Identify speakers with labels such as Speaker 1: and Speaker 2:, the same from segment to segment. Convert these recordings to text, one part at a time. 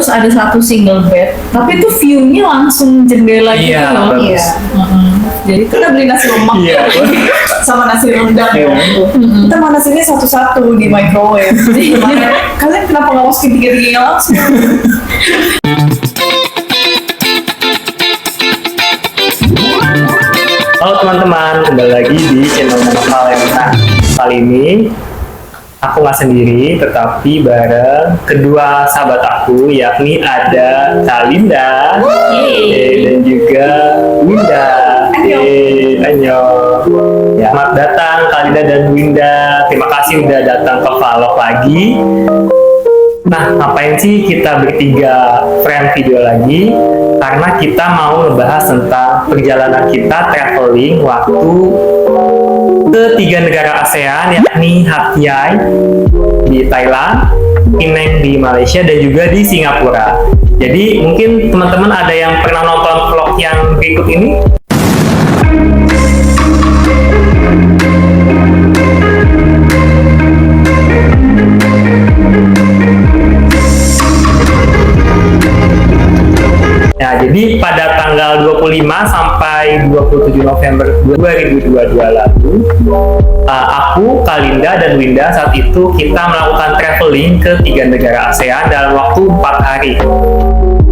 Speaker 1: terus ada satu single bed, tapi itu view-nya langsung jendela gitu
Speaker 2: Iya,
Speaker 1: loh.
Speaker 2: bagus.
Speaker 1: Iya. Jadi kita beli nasi lemak
Speaker 2: Iya.
Speaker 1: sama nasi rendang
Speaker 2: Iya.
Speaker 1: Kita manasinnya satu-satu di microwave. Makanya, kalian kenapa nggak masukin tiga-tiganya langsung?
Speaker 2: Halo teman-teman, kembali lagi di channel Mama Kalena. Kali ini aku nggak sendiri, tetapi bareng kedua sahabat aku, yakni ada Kalinda dan juga Winda. Annyeong. Ya, selamat datang Kalinda dan Winda. Terima kasih udah datang ke vlog lagi. Nah, ngapain sih kita bertiga frame video lagi? Karena kita mau ngebahas tentang perjalanan kita traveling waktu ke 3 negara ASEAN, yakni Hat Yai di Thailand, Penang di Malaysia, dan juga di Singapura. Jadi mungkin teman-teman ada yang pernah nonton vlog yang berikut ini? Nah, jadi pada tanggal 25 sampai 27 November 2022 lalu, aku, Kalinda, dan Winda saat itu kita melakukan traveling ke 3 negara ASEAN dalam waktu 4 hari.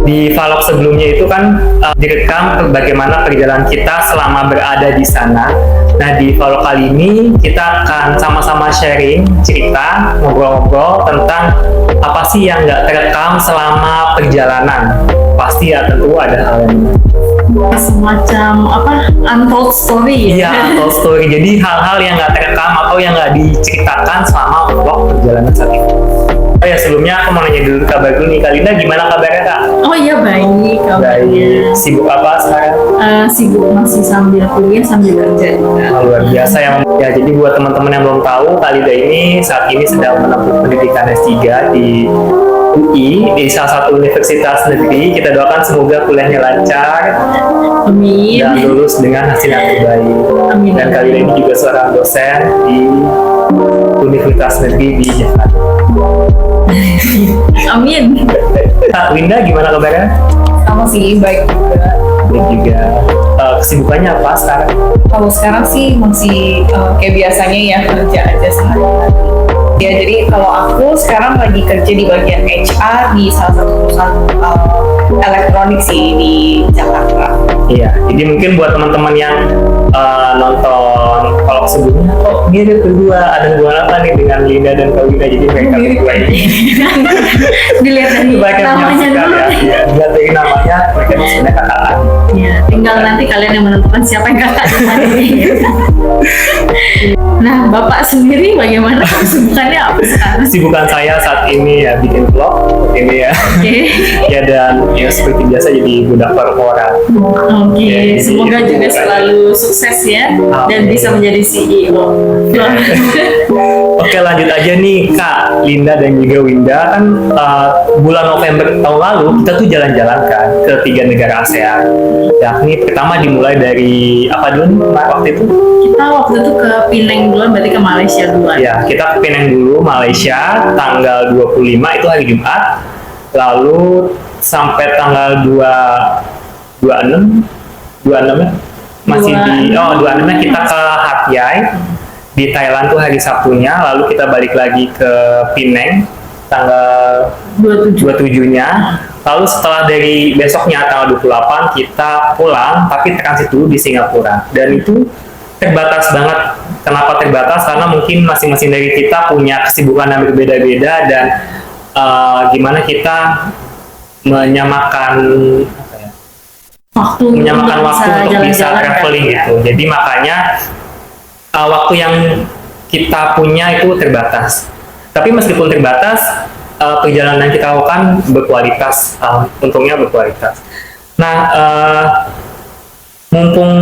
Speaker 2: Di vlog sebelumnya itu kan direkam bagaimana perjalanan kita selama berada di sana. Nah, di vlog kali ini kita akan sama-sama sharing cerita, ngobrol-ngobrol tentang apa sih yang nggak terekam selama perjalanan. Pasti ya, tentu ada hal yang
Speaker 1: Semacam apa? Untold story ya?
Speaker 2: Iya, untold story. Jadi hal-hal yang nggak terekam atau yang nggak diceritakan selama vlog perjalanan saat itu. Oh ya, sebelumnya aku mau nanya dulu kabar dulu nih, Kalinda, gimana kabarnya, Kak?
Speaker 1: Oh iya, baik kabarnya.
Speaker 2: Baik. Sibuk apa sekarang?
Speaker 1: Sibuk masih sambil kuliah sambil kerja juga.
Speaker 2: Luar biasa ya. Jadi buat teman-teman yang belum tahu, Kalinda ini saat ini sedang menempuh pendidikan S3 di UI, di salah satu universitas negeri. Kita doakan semoga kuliahnya lancar.
Speaker 1: Amin.
Speaker 2: Dan lulus dengan hasil yang terbaik.
Speaker 1: Amin.
Speaker 2: Dan Kalinda ini juga seorang dosen di Universitas Negeri di Jakarta.
Speaker 1: Amin.
Speaker 2: Kak Winda, gimana kabarnya?
Speaker 1: Sama sih, baik juga.
Speaker 2: Dan juga kesibukannya apa sekarang?
Speaker 1: Kalau sekarang sih masih kayak biasanya ya, kerja aja sehari-hari. Ya, jadi kalau aku sekarang lagi kerja di bagian HR di salah satu perusahaan elektronik sih di Jakarta.
Speaker 2: Iya, jadi mungkin buat teman-teman yang nonton vlog sebelumnya, oh dia berdua ada hubungan apa nih dengan Linda dan Kalinda, jadi mereka berdua ini
Speaker 1: Dilihat dari
Speaker 2: banyak
Speaker 1: namanya
Speaker 2: menyaksikan
Speaker 1: dulu.
Speaker 2: ya. Dilihat dari namanya, mereka maksudnya kakak.
Speaker 1: Ya, tinggal nanti kalian yang menentukan siapa yang kakak di mana. Nah, Bapak sendiri bagaimana kesibukannya apa sekarang?
Speaker 2: Kesibukan saya saat ini ya bikin vlog ini ya.
Speaker 1: Oke.
Speaker 2: Ya, dan ya seperti biasa jadi budak korporat.
Speaker 1: Oke, semoga
Speaker 2: Jadi,
Speaker 1: juga selalu sukses ya dan
Speaker 2: Amin.
Speaker 1: bisa menjadi CEO.
Speaker 2: Oke, lanjut aja nih Kak Linda dan juga Winda. Kan bulan November tahun lalu kita tuh jalan-jalan kan ke 3 negara ASEAN. Yakni pertama dimulai dari apa dulu nih waktu itu?
Speaker 1: Kita waktu itu ke Penang duluan, berarti ke Malaysia duluan.
Speaker 2: Ya, kita ke Penang dulu, Malaysia, tanggal 25 itu hari Jumat. Lalu sampai tanggal 26 ya? Masih di 26 nya kita ke Hat Yai di Thailand tuh hari Sabtunya. Lalu kita balik lagi ke Penang tanggal 27 nya. Lalu setelah dari besoknya tanggal 28 kita pulang, tapi transit dulu di Singapura. Dan itu terbatas banget. Kenapa terbatas? Karena mungkin masing-masing dari kita punya kesibukan yang berbeda-beda dan gimana kita menyamakan
Speaker 1: waktu
Speaker 2: untuk bisa traveling
Speaker 1: kan?
Speaker 2: gitu. Jadi makanya waktu yang kita punya itu terbatas. Tapi meskipun terbatas, perjalanan yang kita lakukan berkualitas, untungnya berkualitas. Nah, mumpung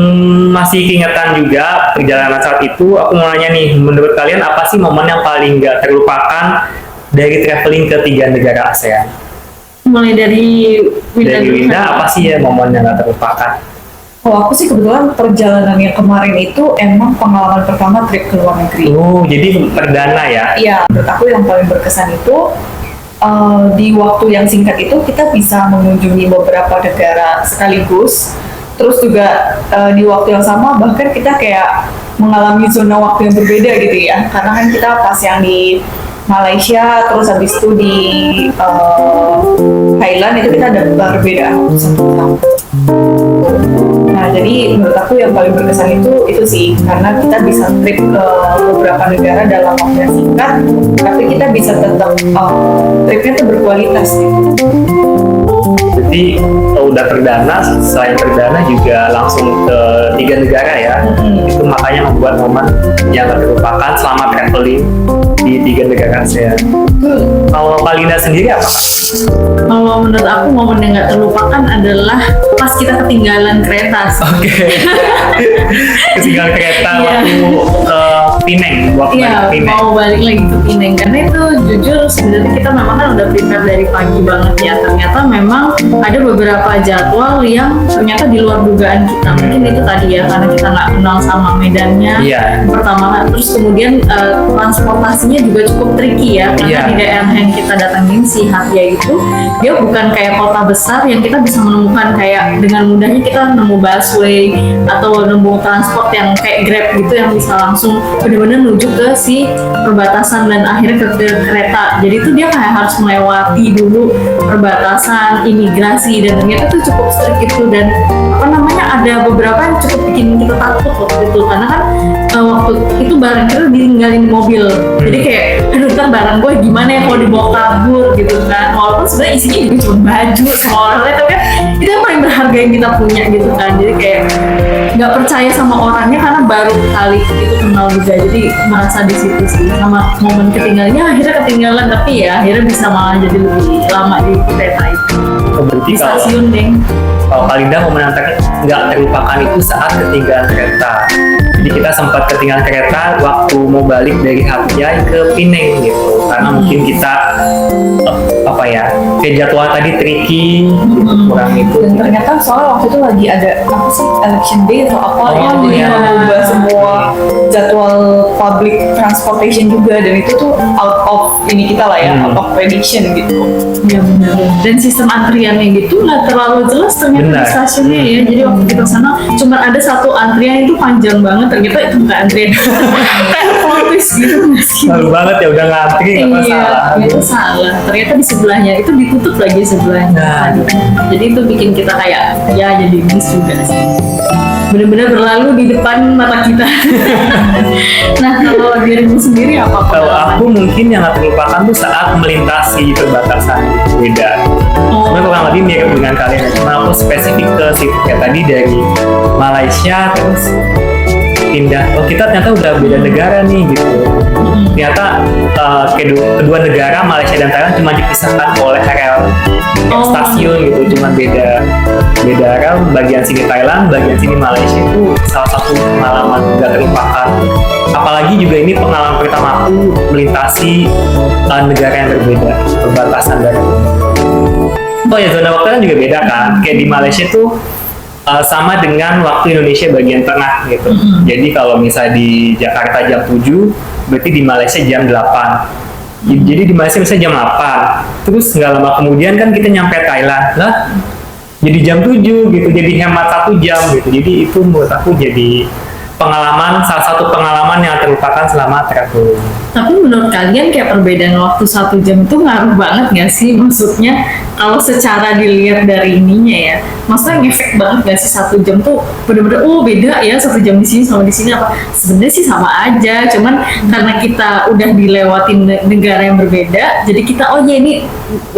Speaker 2: masih keingetan juga perjalanan saat itu, aku mau nanya nih, menurut kalian apa sih momen yang paling nggak terlupakan dari traveling ke 3 negara ASEAN?
Speaker 1: Mulai dari
Speaker 2: Winda, apa sih ya momen yang nggak terlupakan?
Speaker 1: Oh, aku sih kebetulan perjalanan yang kemarin itu emang pengalaman pertama trip ke luar negeri.
Speaker 2: Oh, jadi perdana ya?
Speaker 1: Iya, menurut aku yang paling berkesan itu di waktu yang singkat itu kita bisa mengunjungi beberapa negara sekaligus. Terus juga di waktu yang sama bahkan kita kayak mengalami zona waktu yang berbeda gitu ya. Karena kan kita pas yang di Malaysia, terus habis itu di Thailand itu kita ada perbedaan waktu 1 tahun. Nah, jadi menurut aku yang paling berkesan itu sih, karena kita bisa trip ke beberapa negara dalam waktu yang singkat, tapi kita bisa tetap tripnya tuh berkualitas gitu.
Speaker 2: Jadi udah perdana, selain perdana juga langsung ke 3 negara ya. Itu makanya membuat momen yang tak terlupakan selama traveling di 3 negara ASEAN. Kalau Palina sendiri apa?
Speaker 3: Kalau menurut aku momen yang nggak terlupakan adalah pas kita ketinggalan kereta.
Speaker 2: Oke. Ketinggalan kereta
Speaker 3: Iya.
Speaker 2: waktu ke Pineng, waktu
Speaker 3: Iya,
Speaker 2: balik Pineng.
Speaker 3: mau balik lagi ke Pineng karena itu jujur sebenarnya kita memang kan udah prepare dari pagi banget ya. Ternyata memang ada beberapa jadwal yang ternyata di luar dugaan kita. Mungkin itu tadi ya karena kita nggak kenal sama medannya.
Speaker 2: Iya.
Speaker 3: Pertama, terus kemudian transportasinya juga cukup tricky ya karena
Speaker 2: Iya.
Speaker 3: di daerah yang kita datangin si Hatia itu dia bukan kayak kota besar yang kita bisa menemukan kayak dengan mudahnya kita nemu busway atau nemu transport yang kayak Grab gitu yang bisa langsung benar-benar menuju ke si perbatasan dan akhirnya ke kereta. Jadi itu dia kayak harus melewati dulu perbatasan, imigrasi, dan ternyata itu cukup strict gitu. Dan apa namanya, ada beberapa yang cukup bikin kita takut waktu itu karena kan waktu itu barang kita ditinggalin di mobil. Jadi kayak aduh ntar barang gue gimana ya kalau dibawa kabur gitu kan. Walaupun sebenarnya isinya juga cuma baju sama orang-orang, tapi kan itu yang paling berharga yang kita punya gitu kan. Jadi kayak nggak percaya sama orangnya karena baru kali itu kenal juga, jadi merasa di situ sih sama momen ketinggalannya. Akhirnya ketinggalan tapi ya akhirnya bisa malah jadi lebih lama di kereta itu
Speaker 2: Berarti
Speaker 3: di
Speaker 2: kalau
Speaker 3: stasiun deh.
Speaker 2: Palinda momen yang nggak terlupakan itu saat ketinggalan kereta. Jadi kita sempat ketinggalan kereta waktu mau balik dari Hatia ke Pineng gitu, karena mungkin kita apa ya, kayak jadwal tadi tricky, kurang itu.
Speaker 1: Dan ternyata soalnya waktu itu lagi ada apa sih, election day atau apa yang
Speaker 2: Oh,
Speaker 1: jadi
Speaker 2: iya.
Speaker 1: mengubah semua jadwal public transportation juga, dan itu tuh out of ini kita lah ya, out of prediction gitu.
Speaker 3: Ya benar. Dan sistem antriannya gitu nggak terlalu jelas ternyata
Speaker 2: Benar.
Speaker 3: di stasiunnya ya. Jadi waktu kita sana cuma ada satu antrian itu panjang banget. Ternyata itu bukan antrian. Kayak plot twist gitu nggak sih?
Speaker 2: Malu banget ya udah ngantri nggak masalah.
Speaker 3: Iya, itu salah. Ternyata di sebelahnya itu ditutup lagi sebelahnya.
Speaker 2: Nah.
Speaker 3: Jadi itu bikin kita kayak ya jadi miss juga sih. Benar-benar berlalu di depan mata kita. Nah kalau dirimu sendiri apa?
Speaker 2: Kalau aku mungkin yang nggak terlupakan tuh saat melintasi perbatasan beda.
Speaker 3: Oh.
Speaker 2: Sebenarnya kurang lebih mirip dengan kalian, cuma aku spesifik ke situ kayak tadi dari Malaysia terus pindah. Oh kita ternyata udah beda negara nih gitu. Ternyata kedua negara Malaysia dan Thailand cuma dipisahkan oleh rel stasiun gitu, cuma beda rel. Bagian sini Thailand, bagian sini Malaysia. Itu salah satu pengalaman nggak terlupakan. Apalagi juga ini pengalaman pertama aku melintasi negara yang berbeda, perbatasan dari. Oh ya, zona waktu kan juga beda kan. Kayak di Malaysia tuh sama dengan waktu Indonesia bagian tengah gitu. Jadi kalau misalnya di Jakarta jam 7, berarti di Malaysia jam 8. Jadi di Malaysia misalnya jam 8. Terus nggak lama kemudian kan kita nyampe Thailand. Lah, jadi jam 7 gitu. Jadi hemat 1 jam gitu. Jadi itu menurut aku jadi salah satu pengalaman yang terlupakan selama traveling.
Speaker 3: Tapi menurut kalian kayak perbedaan waktu 1 jam itu ngaruh banget nggak sih? Maksudnya kalau secara dilihat dari ininya ya, maksudnya ngefek banget nggak sih 1 jam tuh bener-bener beda ya 1 jam di sini sama di sini apa? Sebenarnya sih sama aja, cuman karena kita udah dilewatin negara yang berbeda, jadi kita ya ini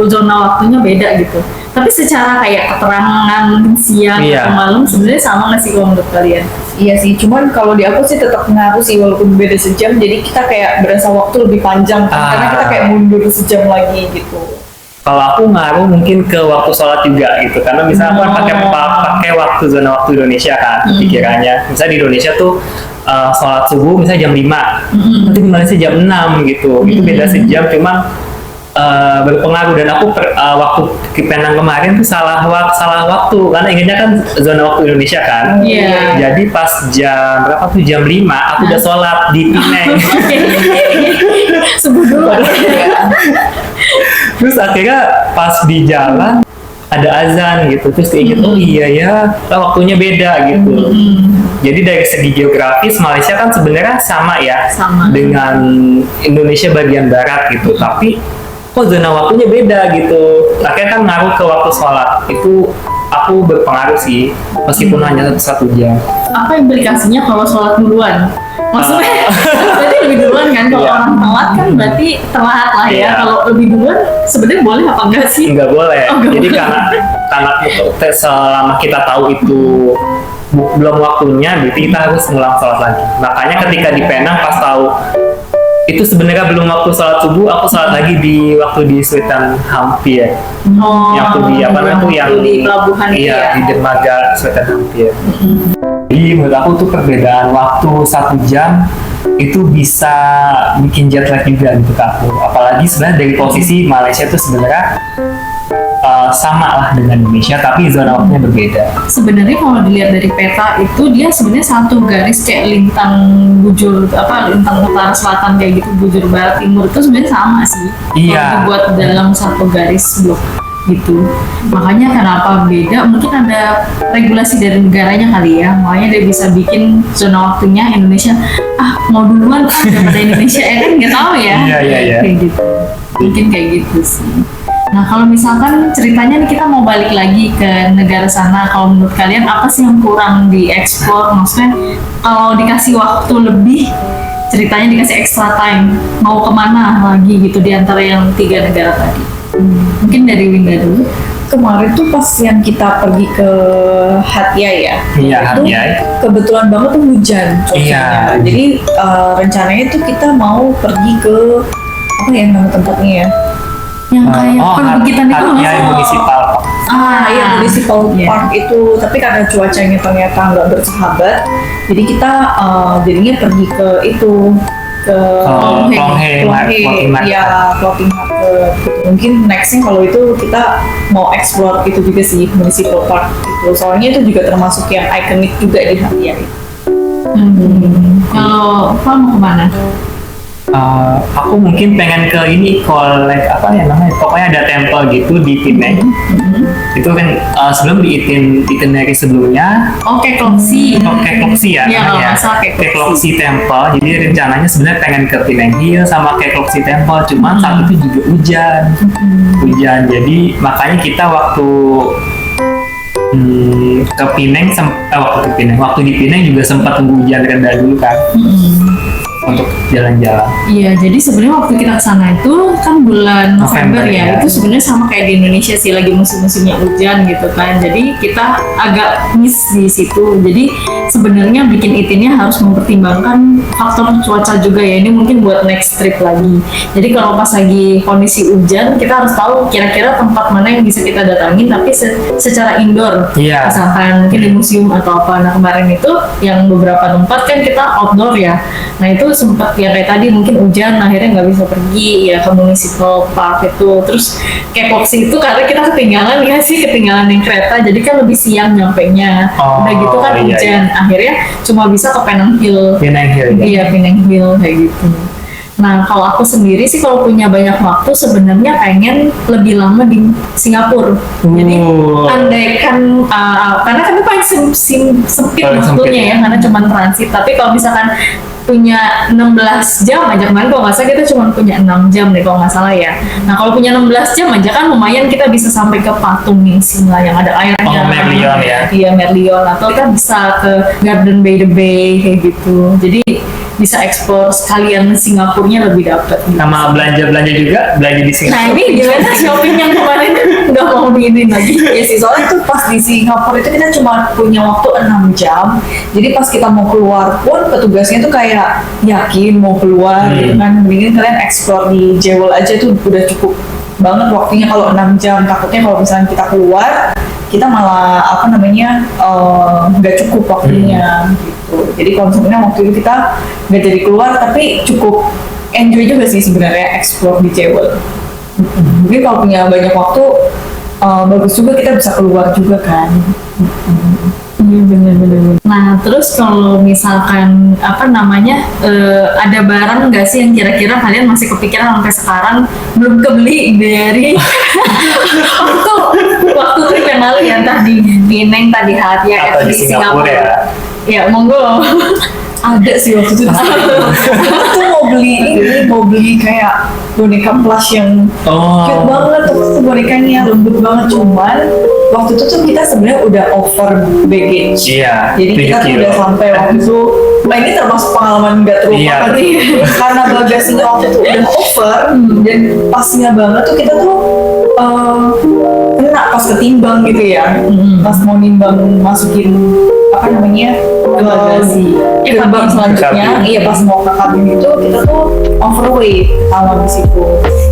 Speaker 3: zona waktunya beda gitu. Tapi secara kayak keterangan siang
Speaker 2: Iya.
Speaker 3: atau malam sebenarnya sama nggak sih kalau menurut kalian?
Speaker 1: Iya sih, cuman kalau di aku sih tetap ngaruh sih walaupun beda sejam, jadi kita kayak berasa waktu lebih panjang kan, karena kita kayak mundur sejam lagi gitu.
Speaker 2: Kalau aku ngaruh mungkin ke waktu sholat juga gitu, karena misalnya aku kan pakai waktu zona waktu Indonesia kan pikirannya. Misalnya di Indonesia tuh sholat subuh misalnya jam 5, nanti di Malaysia jam 6 gitu. Itu beda sejam, cuman berpengaruh. Dan aku waktu ke Penang kemarin tuh salah waktu karena ingatnya kan zona waktu Indonesia kan.
Speaker 3: Iya.
Speaker 2: Jadi pas jam berapa tuh jam 5 aku udah sholat di Penang.
Speaker 3: Subuh dulu.
Speaker 2: Terus akhirnya pas di jalan ada azan gitu, terus keinget oh iya ya, waktunya beda gitu. Jadi dari segi geografis Malaysia kan sebenarnya sama ya,
Speaker 3: Sama.
Speaker 2: dengan Indonesia bagian barat gitu, tapi kok zona waktunya beda gitu. Akhirnya kan ngaruh ke waktu sholat, itu aku berpengaruh sih, meskipun hanya 1 jam.
Speaker 3: Apa implikasinya kalau sholat duluan? Maksudnya berarti lebih duluan kan? Kalau
Speaker 2: Iya.
Speaker 3: orang telat kan berarti telat lah ya.
Speaker 2: Iya.
Speaker 3: Kalau lebih duluan sebenarnya boleh apa enggak sih?
Speaker 2: Nggak boleh.
Speaker 3: Oh, nggak
Speaker 2: Jadi
Speaker 3: boleh.
Speaker 2: karena itu selama kita tahu itu belum waktunya, berarti kita harus ngulang sholat lagi. Makanya ketika di Penang pas tahu itu sebenarnya belum waktu sholat subuh, aku sholat lagi di waktu di Sultan Hampir.
Speaker 3: Oh,
Speaker 2: Yang aku di apa namanya tuh yang
Speaker 3: di pelabuhan itu
Speaker 2: iya,
Speaker 3: ya.
Speaker 2: di dermaga Sultan Hampir. Jadi menurut aku tuh perbedaan waktu 1 jam itu bisa bikin jet lag juga gitu ke aku. Apalagi sebenarnya dari posisi Malaysia itu sebenarnya sama lah dengan Indonesia, tapi zona waktunya berbeda.
Speaker 3: Sebenarnya kalau dilihat dari peta itu dia sebenarnya satu garis kayak lintang bujur lintang utara selatan kayak gitu, bujur barat timur itu sebenarnya sama sih.
Speaker 2: Iya.
Speaker 3: Kalau dibuat dalam satu garis blok gitu. Makanya kenapa beda? Mungkin ada regulasi dari negaranya kali ya. Makanya dia bisa bikin zona waktunya Indonesia mau duluan daripada Indonesia ya kan nggak tahu ya.
Speaker 2: Iya.
Speaker 3: Kayak gitu. Mungkin kayak gitu sih. Nah kalau misalkan ceritanya nih kita mau balik lagi ke negara sana, kalau menurut kalian apa sih yang kurang dieksplor? Maksudnya kalau dikasih waktu lebih, ceritanya dikasih extra time, mau kemana lagi gitu di antara yang 3 negara tadi? Mungkin dari Winda dulu.
Speaker 1: Kemarin tuh pas yang kita pergi ke Hat Yai ya,
Speaker 2: Iya,
Speaker 1: itu
Speaker 2: Hat Yai.
Speaker 1: kebetulan banget tuh hujan cuacanya.
Speaker 2: Iya.
Speaker 1: Jadi rencananya tuh kita mau pergi ke apa ya nama tempatnya ya?
Speaker 3: Yang kayak perbukitan itu
Speaker 2: Hat
Speaker 3: nggak
Speaker 2: Yai
Speaker 3: sih?
Speaker 2: Municipal.
Speaker 1: Iya, Municipal
Speaker 3: Iya.
Speaker 1: Park itu, tapi karena cuacanya ternyata nggak bersahabat, jadi kita jadinya pergi ke itu ke
Speaker 2: Klong Hei Clothing Market.
Speaker 1: ya clothing market. Mungkin nextnya kalau itu kita mau explore itu juga sih Municipal Park itu, soalnya itu juga termasuk yang ikonik juga di Hat Yai.
Speaker 3: Kalau Pak mau kemana?
Speaker 2: Aku mungkin pengen ke ini kolek apa ya namanya, pokoknya ada temple gitu di Penang. Itu kan sebelum di itinerary sebelumnya
Speaker 3: Oke, Kloksi.
Speaker 2: Kekloksi ya
Speaker 3: Iya, kalau
Speaker 2: namanya.
Speaker 3: nggak salah Kekloksi.
Speaker 2: Kekloksi Temple. Jadi rencananya sebenarnya pengen ke Penang Hill sama Kekloksi Temple, cuman saat itu juga hujan. Jadi makanya kita waktu ke Penang waktu di Penang juga sempat tunggu hujan reda dulu kan untuk jalan-jalan.
Speaker 3: Iya, jadi sebenarnya waktu kita kesana itu kan bulan November
Speaker 2: November,
Speaker 3: ya.
Speaker 2: ya.
Speaker 3: Itu sebenarnya sama kayak di Indonesia sih, lagi musim-musimnya hujan gitu kan. Jadi kita agak miss di situ. Jadi sebenarnya bikin itinnya harus mempertimbangkan faktor cuaca juga ya. Ini mungkin buat next trip lagi. Jadi kalau pas lagi kondisi hujan, kita harus tahu kira-kira tempat mana yang bisa kita datangin tapi secara indoor.
Speaker 2: Iya.
Speaker 3: Misalkan mungkin di museum atau apa. Nah kemarin itu yang beberapa tempat kan kita outdoor ya. Nah itu sempat ya kayak tadi mungkin hujan akhirnya nggak bisa pergi ya ke Municipal Park itu. Terus kayak Foxy itu karena kita ketinggalan yang kereta, jadi kan lebih siang nyampenya. Udah gitu kan
Speaker 2: iya,
Speaker 3: hujan, akhirnya cuma bisa ke Penang Hill.
Speaker 2: Penang Hill ya.
Speaker 3: Iya, Penang Hill kayak gitu. Nah, kalau aku sendiri sih kalau punya banyak waktu sebenarnya pengen lebih lama di Singapura. Jadi andaikan karena kan itu paling sempit
Speaker 2: Paling sempit,
Speaker 3: waktunya ya, karena cuma transit. Tapi kalau misalkan punya 16 jam aja, kemarin kalau nggak salah kita cuma punya 6 jam deh kalau nggak salah ya. Nah kalau punya 16 jam aja kan lumayan kita bisa sampai ke patung yang Singa yang ada airnya.
Speaker 2: Merlion ya.
Speaker 3: Iya, Merlion. Atau kita bisa ke Garden by the Bay kayak gitu. Jadi bisa eksplor sekalian Singapurnya lebih dapet gitu.
Speaker 2: Sama belanja juga, belanja di
Speaker 3: Nah
Speaker 2: Singapura.
Speaker 3: ini gimana shopping yang kemarin nggak mau diinin lagi?
Speaker 1: Ya sih, soalnya tuh pas di Singapura itu kita cuma punya waktu 6 jam. Jadi pas kita mau keluar pun petugasnya tuh kayak yakin mau keluar gitu kan. Mendingan kalian explore di Jewel aja tuh udah cukup banget waktunya kalau 6 jam. Takutnya kalau misalnya kita keluar, kita malah nggak cukup waktunya gitu. Jadi kalau misalnya waktu itu kita nggak jadi keluar tapi cukup enjoy juga sih sebenarnya explore di Jewel. Mungkin kalau punya banyak waktu bagus juga kita bisa keluar juga kan.
Speaker 3: Iya bener-bener. Nah terus kalau misalkan apa namanya ada barang nggak sih yang kira-kira kalian masih kepikiran sampai sekarang belum kebeli dari waktu trip yang lalu ya, entah di Penang, tadi Hatia,
Speaker 2: Atau di Singapura ya.
Speaker 3: Ya monggo.
Speaker 1: Ada sih waktu itu. Aku tuh mau beli kayak boneka plush yang cute banget tuh bonekanya, lembut banget, cuman waktu itu tuh kita sebenarnya udah over baggage.
Speaker 2: Iya.
Speaker 1: Jadi kita tuh udah sampai waktu itu. Nah ini termasuk pengalaman nggak terlupakan nih, karena bagasinya waktu itu udah over dan pasnya banget tuh kita tuh kena pas ketimbang gitu ya, pas mau nimbang masukin apa namanya
Speaker 3: bagasi
Speaker 1: gerbang selanjutnya, iya pas mau ke kabin itu kita tuh overweight ketahuan di situ.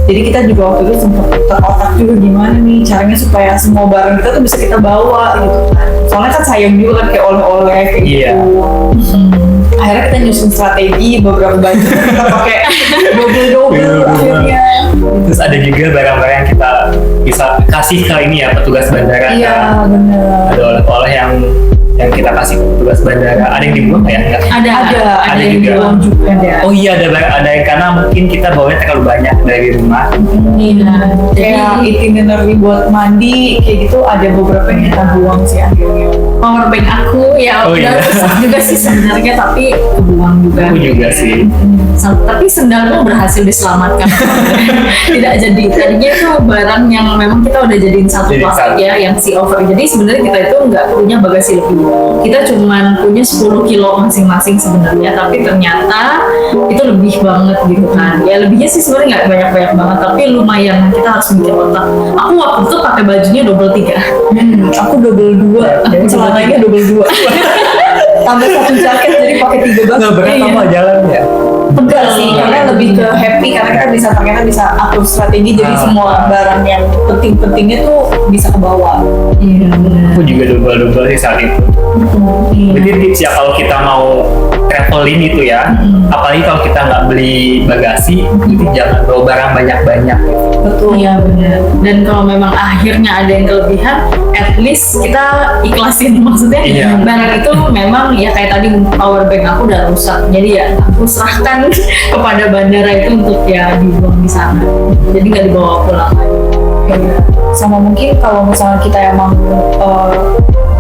Speaker 1: Jadi kita juga waktu itu sempat terotak juga gimana nih caranya supaya semua barang kita tuh bisa kita bawa gitu kan. Soalnya kan sayang juga kan kayak oleh-oleh kayak gitu. Akhirnya kita nyusun strategi beberapa baju kita pakai double akhirnya.
Speaker 2: Terus ada juga barang-barang yang kita bisa kasih ke ini ya, petugas bandara.
Speaker 1: Iya benar.
Speaker 2: Ada oleh-oleh yang kita kasih ke petugas bandara. Ada yang dibuang ya? Enggak?
Speaker 1: Ada yang
Speaker 2: juga.
Speaker 1: dibuang juga.
Speaker 2: Oh iya, ada yang karena mungkin kita bawanya terlalu banyak dari rumah.
Speaker 1: Iya. Kayak itinerary buat mandi kayak gitu ada beberapa yang kita buang sih akhirnya.
Speaker 3: Power bank aku ya udah rusak juga sih sebenarnya, tapi kebuang juga.
Speaker 2: Aku juga sih.
Speaker 3: Tapi sendalku berhasil diselamatkan. Tidak jadi. Tadinya itu barang yang memang kita udah jadiin satu plastik ya, yang si over. Jadi sebenarnya kita itu nggak punya bagasi lebih. Kita cuman punya 10 kilo masing-masing sebenarnya, tapi ternyata itu lebih banget gitu kan. Ya lebihnya sih sebenarnya nggak banyak-banyak banget, tapi lumayan kita harus mikir otak. Aku waktu itu pakai bajunya double 3.
Speaker 1: Aku double 2, celananya double 2. Tambah satu jaket jadi pakai 3 baju.
Speaker 2: Nggak berat sama jalan ya?
Speaker 1: Enggak sih, karena lebih ke happy karena kita ternyata bisa atur strategi jadi semua barang yang penting-pentingnya tuh bisa ke bawah.
Speaker 3: Iya benar.
Speaker 2: Aku juga double sih saat itu. Jadi tips ya kalau kita mau traveling itu ya, apalagi kalau kita nggak beli bagasi, itu jangan bawa barang banyak-banyak.
Speaker 1: Betul.
Speaker 3: Iya benar. Dan kalau memang akhirnya ada yang kelebihan, at least kita ikhlasin maksudnya.
Speaker 2: Iya.
Speaker 3: Barang itu memang ya kayak tadi power bank aku udah rusak, jadi ya aku serahkan kepada bandara itu untuk ya dibuang di sana. Jadi nggak dibawa pulang lagi.
Speaker 1: Iya. Sama mungkin kalau misalnya kita emang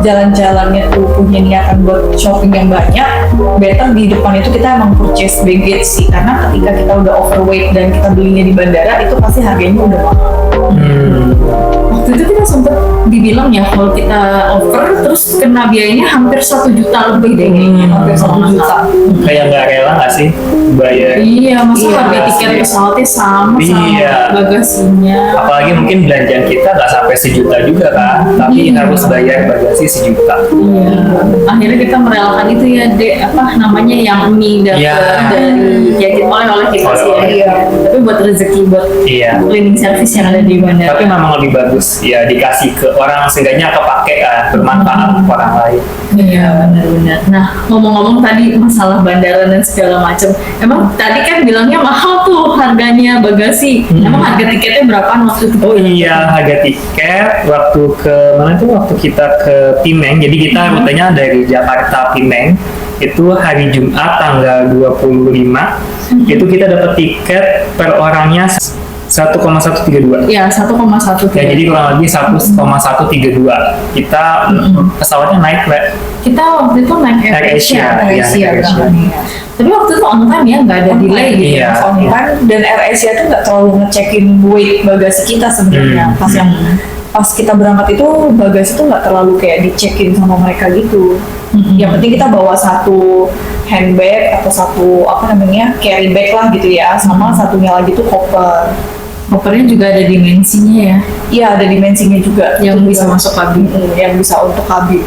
Speaker 1: jalan-jalannya tuh punya niatan buat shopping yang banyak, better di depan itu kita emang purchase baggage sih, karena ketika kita udah overweight dan kita belinya di bandara itu pasti harganya udah mahal. Waktu itu kita sempat dibilang ya kalau kita over terus kena biayanya hampir 1 juta lebih deh kayaknya, hampir 1 juta.
Speaker 2: Kayak nggak rela nggak sih bayar?
Speaker 3: Iya, masa
Speaker 1: Iya,
Speaker 3: harga tiket
Speaker 1: iya.
Speaker 3: pesawatnya sama
Speaker 2: Iya.
Speaker 3: bagasinya.
Speaker 2: Apalagi mungkin belanjaan kita nggak sampai 1 juta juga kan, tapi harus bayar bagasi 1 juta.
Speaker 3: Iya. Akhirnya kita merelakan itu ya, apa namanya yang mie
Speaker 2: Iya.
Speaker 3: dari ya oleh kita sih ya.
Speaker 1: Iya.
Speaker 3: Tapi buat rezeki buat
Speaker 2: Iya.
Speaker 3: cleaning service yang ada di bandara.
Speaker 2: Tapi memang lebih bagus ya dikasih ke orang, seenggaknya kepake kan, bermanfaat untuk orang lain.
Speaker 3: Iya benar-benar. Nah ngomong-ngomong tadi masalah bandara dan segala macam, emang tadi kan bilangnya mahal tuh harganya bagasi. Emang harga tiketnya berapaan waktu itu?
Speaker 2: Oh iya, harga tiket waktu ke mana tuh, waktu kita ke Penang. Jadi kita rutenya dari Jakarta Penang itu hari Jumat tanggal 25. Itu kita dapat tiket per orangnya 1,132.
Speaker 3: Ya 1,1.
Speaker 2: Ya, jadi kurang lebih 1,132. Kita pesawatnya naik, Mbak.
Speaker 3: Kita waktu itu naik Air Asia.
Speaker 2: Iya, Air Asia.
Speaker 3: Tapi waktu itu on time ya, nggak ada delay gitu.
Speaker 2: Iya.
Speaker 1: Kan dan Air Asia tuh nggak terlalu ngecekin weight bagasi kita sebenarnya. Pas kita berangkat itu bagasi tuh nggak terlalu kayak dicekin sama mereka gitu. Yang penting kita bawa satu handbag atau satu apa namanya carry bag lah gitu ya, sama satunya lagi tuh koper.
Speaker 3: Kopernya juga ada dimensinya ya,
Speaker 1: Iya ada dimensinya juga
Speaker 3: yang
Speaker 1: Itu
Speaker 3: bisa
Speaker 1: juga.
Speaker 3: masuk kabin.
Speaker 1: Yang bisa untuk kabin.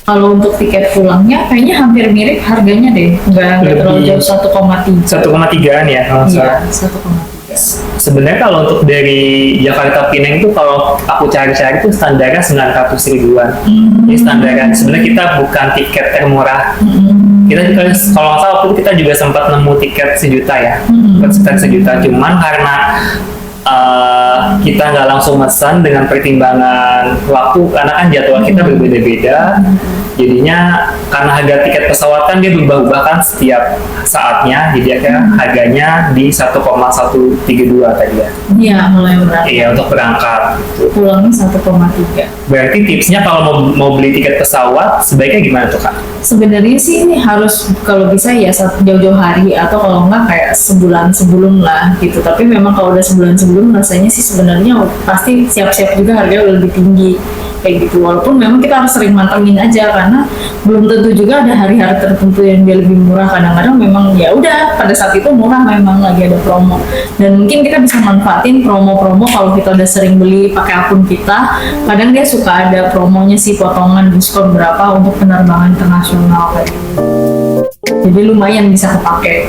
Speaker 3: Kalau untuk tiket pulangnya kayaknya hampir mirip harganya deh, nggak terlalu jauh 1,3.
Speaker 2: 1,3an ya.
Speaker 3: Iya 1,3.
Speaker 2: Sebenarnya kalau untuk dari Jakarta Penang itu kalau aku cari-cari itu standarnya 900 ribuan. Ini standarnya. Sebenarnya kita bukan tiket termurah. Kita juga, kalau nggak salah waktu itu kita juga sempat nemu tiket 1 juta ya. Sekitar 1 juta. Cuman karena kita nggak langsung pesan dengan pertimbangan waktu karena kan jadwal kita berbeda-beda. Jadinya karena harga tiket pesawat kan dia berubah-ubah kan setiap saatnya, jadi akhirnya harganya di 1,132 tadi ya.
Speaker 3: Iya, mulai berangkat.
Speaker 2: Iya, untuk berangkat gitu.
Speaker 3: Pulangnya 1,3.
Speaker 2: Berarti tipsnya kalau mau beli tiket pesawat sebaiknya gimana tuh Kak?
Speaker 3: Sebenarnya sih ini harus kalau bisa ya jauh-jauh hari atau kalau enggak kayak sebulan sebelum lah gitu. Tapi memang kalau udah sebulan sebelum rasanya sih sebenarnya pasti siap-siap juga harganya udah lebih tinggi kayak gitu. Walaupun memang kita harus sering mantengin aja karena belum tentu juga ada hari-hari tertentu yang dia lebih murah. Kadang-kadang memang ya udah pada saat itu murah memang lagi ada promo. Dan mungkin kita bisa manfaatin promo-promo kalau kita udah sering beli pakai akun kita. Kadang dia suka ada promonya sih, potongan diskon berapa untuk penerbangan internasional kayak gitu. Jadi lumayan bisa kepake.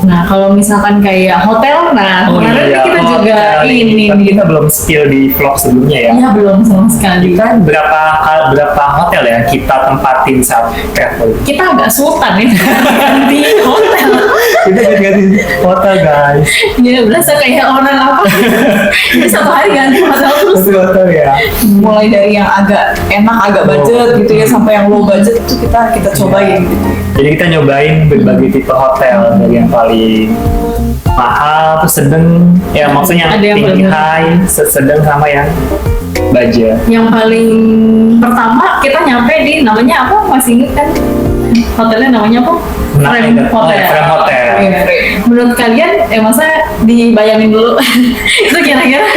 Speaker 3: Nah kalau misalkan kayak hotel, nah kemarin kita juga ini
Speaker 2: tapi kita belum spill di vlog sebelumnya ya.
Speaker 3: Iya belum sama sekali.
Speaker 2: Kan berapa hotel ya kita tempatin saat travel?
Speaker 3: Kita agak sultan ya di hotel.
Speaker 2: Kita ganti hotel guys.
Speaker 3: Ya berasa kayak orang apa? Jadi satu hari ganti hotel terus.
Speaker 2: Ganti hotel ya.
Speaker 1: Mulai dari yang agak enak, agak budget gitu ya, sampai yang low budget itu kita cobain gitu.
Speaker 2: Jadi kita nyobain berbagai tipe hotel dari yang paling mahal, terus sedang, ya maksudnya
Speaker 3: Ada yang
Speaker 2: tinggi
Speaker 3: paling
Speaker 2: high, sedang sama yang budget.
Speaker 3: Yang paling pertama kita nyampe di namanya apa? Masih inget kan? Hotelnya namanya apa? Frame Hotel.
Speaker 2: Frame Hotel.
Speaker 3: Iya. Menurut kalian, masa dibayangin dulu itu kira-kira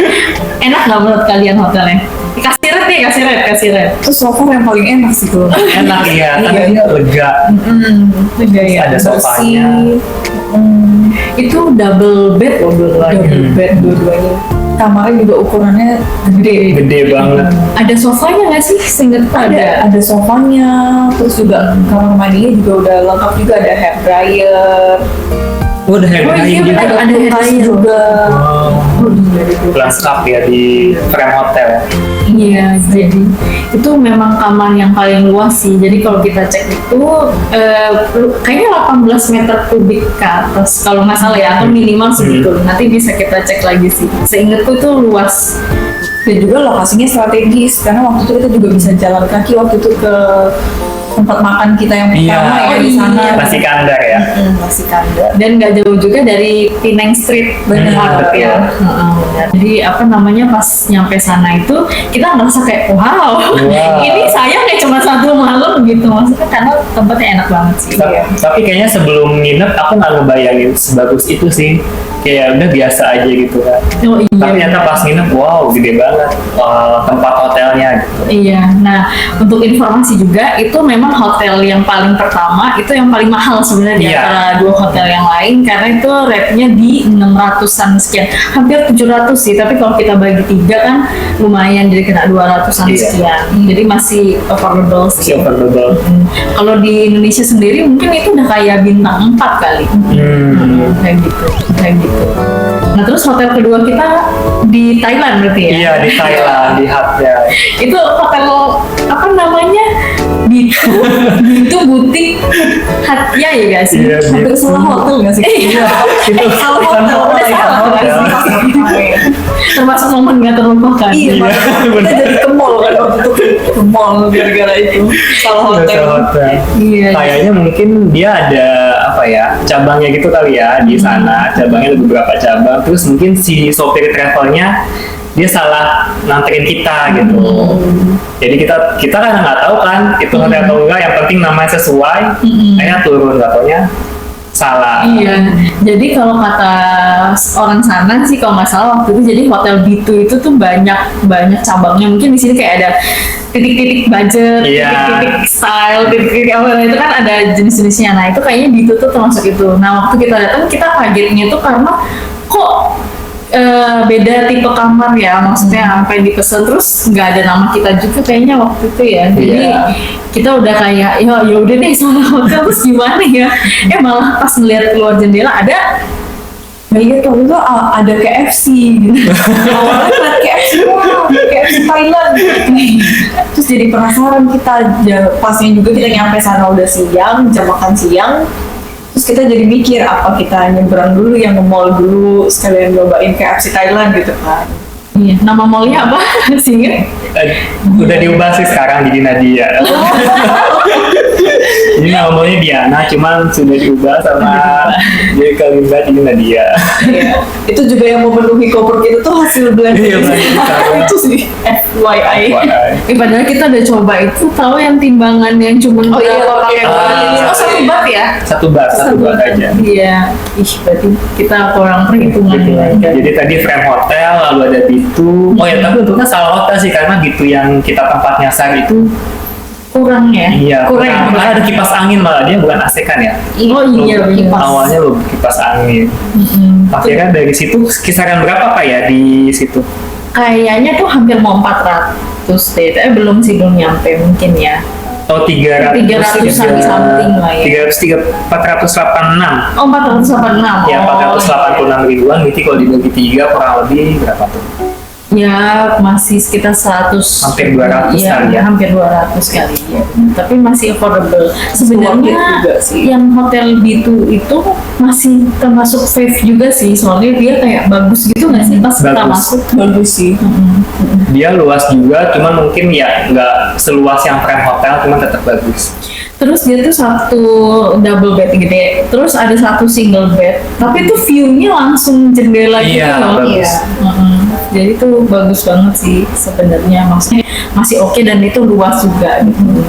Speaker 3: enak nggak menurut kalian hotelnya? Kasih red.
Speaker 1: Itu so far yang paling enak sih tuh.
Speaker 2: Enak ya, karena dia lega.
Speaker 3: Iya ya.
Speaker 2: Ada sofanya.
Speaker 3: Itu double bed loh dua-duanya.
Speaker 1: Kamarnya juga ukurannya gede.
Speaker 2: Gede banget.
Speaker 3: Ada sofanya nggak sih? Seinget
Speaker 1: Ada sofanya, terus juga kamar mandinya juga udah lengkap juga, ada hair dryer.
Speaker 2: Oh, ada hair
Speaker 3: Oh iya
Speaker 2: dryer
Speaker 3: benar,
Speaker 2: juga.
Speaker 3: ada hair dryer
Speaker 1: juga.
Speaker 2: Lengkap ya di Frame Hotel.
Speaker 3: Iya, jadi itu memang kamar yang paling luas sih. Jadi kalau kita cek itu kayaknya 18 meter kubik ke atas kalau nggak salah ya, atau minimal segitu. Nanti bisa kita cek lagi sih. Seingatku itu luas.
Speaker 1: Dan juga lokasinya strategis karena waktu itu kita juga bisa jalan kaki waktu itu ke tempat makan kita yang pertama ya di sana.
Speaker 2: Masih Kandar ya.
Speaker 1: Masih Kandar.
Speaker 3: Dan nggak jauh juga dari Penang Street, benar
Speaker 2: betul.
Speaker 3: ya. Jadi apa namanya pas nyampe sana itu kita ngerasa kayak wow. Ini sayang kayak cuma 1 malam gitu, maksudnya karena tempatnya enak banget sih.
Speaker 2: Tapi kayaknya sebelum nginep aku nggak ngebayangin sebagus itu sih. Kayak udah biasa aja gitu kan.
Speaker 3: Oh iya.
Speaker 2: Tapi ternyata pas nginep, wow gede banget tempat hotelnya gitu.
Speaker 3: Iya, nah untuk informasi juga itu memang hotel yang paling pertama itu yang paling mahal sebenarnya di
Speaker 2: Iya.
Speaker 3: antara 2 hotel yang lain karena itu rate-nya di 600-an sekian, hampir 700 sih, tapi kalau kita bagi 3 kan lumayan jadi kena 200-an
Speaker 2: Iya.
Speaker 3: sekian, jadi masih affordable sih.
Speaker 2: Super double.
Speaker 3: Kalau di Indonesia sendiri mungkin itu udah kayak bintang 4 kali. Kayak gitu. Nah terus hotel kedua kita di Thailand berarti ya?
Speaker 2: Iya di Thailand, di Hatya.
Speaker 3: Itu hotel apa namanya? Itu butik Hatya ya guys?
Speaker 2: Iya,
Speaker 1: Hampir salah hotel nggak sih?
Speaker 3: Iya.
Speaker 2: Itu
Speaker 3: Salah
Speaker 2: bukan
Speaker 3: hotel, udah
Speaker 2: hotel,
Speaker 3: salah
Speaker 2: hotel.
Speaker 3: Termasuk momen nggak terlupakan.
Speaker 1: Iya, kita jadi ke mall kan waktu itu, ke mall gara-gara itu salah hotel.
Speaker 3: Iya.
Speaker 2: Kayaknya mungkin dia ada apa ya cabangnya gitu kali ya di sana, cabangnya ada beberapa cabang. Terus mungkin si sopir travelnya dia salah nganterin kita gitu. Jadi kita kan nggak tahu kan itu hotel atau enggak. Yang penting namanya sesuai. Akhirnya turun, nggak taunya salah.
Speaker 3: Iya, jadi kalau kata orang sana sih kalau nggak salah waktu itu, jadi hotel B2 itu tuh banyak cabangnya. Mungkin di sini kayak ada titik-titik budget,
Speaker 2: Iya.
Speaker 3: titik-titik style, titik-titik apa itu kan ada jenis-jenisnya. Nah itu kayaknya B2 tuh termasuk itu. Nah waktu kita datang kita kagetnya tuh karena kok beda tipe kamar ya, maksudnya sampai dipesan terus nggak ada nama kita juga kayaknya waktu itu ya. Jadi kita udah kayak ya udah deh salah hotel terus gimana ya? Malah pas ngeliat keluar jendela ada
Speaker 1: Iya waktu itu ada KFC gitu. Awalnya ngeliat KFC, wow, KFC Thailand. Terus jadi penasaran kita, pasnya juga kita nyampe sana udah siang, jam makan siang. Terus Terus kita jadi mikir apa kita nyebrang dulu yang ke mall dulu sekalian nyobain KFC Thailand gitu kan.
Speaker 3: Iya. Nama mallnya apa? Masih ingat?
Speaker 2: Udah diubah sih sekarang jadi Nadia. Jadi namanya Diana, cuman sudah diubah sama jadi Kalinda jadi Nadia.
Speaker 1: Iya. Itu juga yang memenuhi koper kita tuh hasil blend.
Speaker 2: Iya, blend.
Speaker 1: Itu sih FYI.
Speaker 3: Padahal kita udah coba itu, tahu yang timbangan yang cuma
Speaker 1: Oh iya,
Speaker 3: pakai
Speaker 2: Ah.
Speaker 3: oh, 1 bat ya?
Speaker 2: Satu bat aja.
Speaker 3: Iya. Ih, berarti kita kurang perhitungan.
Speaker 2: Jadi tadi frame hotel, lalu ada Bitu. Oh ya, tapi untuknya salah hotel sih karena Bitu yang kita tempat nyasar itu
Speaker 3: Kurang ya?
Speaker 2: iya,
Speaker 3: Kurang.
Speaker 2: malah ada kipas angin malah dia bukan AC kan ya.
Speaker 3: Oh iya, kipas.
Speaker 2: Awalnya lo kipas angin. Akhirnya dari situ kisaran berapa Pak ya di situ?
Speaker 3: Kayaknya tuh hampir mau 400 deh. Belum sih, belum nyampe mungkin ya.
Speaker 2: Oh 300-an
Speaker 3: something lah ya.
Speaker 2: 486.
Speaker 3: Oh 486.
Speaker 2: Ya
Speaker 3: Oh,
Speaker 2: 486 ribuan, berarti kalau dibagi 3 kurang lebih berapa tuh?
Speaker 3: ya masih sekitar 100,
Speaker 2: Hampir 200
Speaker 3: ya,
Speaker 2: kali ya.
Speaker 3: hampir 200 kali ya. Tapi masih affordable. Sebenarnya
Speaker 1: juga sih.
Speaker 3: yang hotel B2 itu masih termasuk fave juga sih, soalnya dia kayak bagus gitu nggak sih pas kita
Speaker 2: Bagus.
Speaker 3: masuk.
Speaker 1: Bagus sih.
Speaker 2: Dia luas juga, cuman mungkin ya nggak seluas yang frame hotel, cuman tetap bagus.
Speaker 3: Terus dia tuh 1 double bed gitu ya. Terus ada 1 single bed, tapi tuh view-nya langsung jendela gitu
Speaker 2: Iya,
Speaker 3: loh.
Speaker 2: bagus.
Speaker 3: Jadi tuh bagus banget sih sebenarnya, maksudnya masih oke dan itu luas juga gitu.